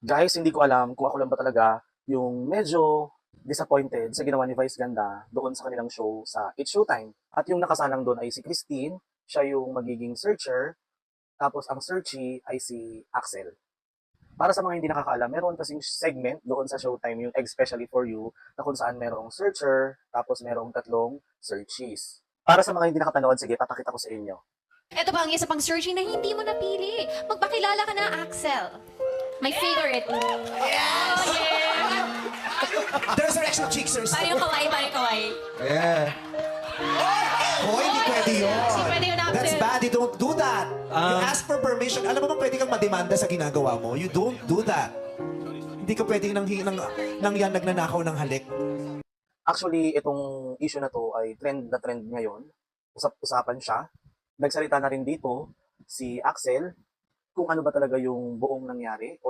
Guys, hindi ko alam kung ako lang ba talaga yung medyo disappointed sa ginawa ni Vice Ganda doon sa kanilang show sa It's Showtime. At yung nakasalang doon ay si Christine, siya yung magiging searcher, tapos ang searchy ay si Axel. Para sa mga hindi nakakaalam, meron kasing segment doon sa Showtime, yung Especially for You, na kung saan merong searcher, tapos merong tatlong searchies. Para sa mga hindi nakapanood, sige, papakita ko sa inyo. Ito pa ang isa pang searching na hindi mo napili. Magpakilala ka na, Axel. My favorite. The resurrection of Cheeksers. Paano kaway, paano kaway? Yeah. Hoy, hindi pwede yun. Hindi pwede yun, Axel. That's bad. You don't do that. You ask for permission. Alam mo ba pwede kang mademanda sa ginagawa mo? You don't do that. Hindi ka pwedeng nang yan nagnanakaw ng halik. Actually, itong issue na to ay trend na trend ngayon. Usap-usapan siya. Nagsalita na rin dito si Axel kung ano ba talaga yung buong nangyari o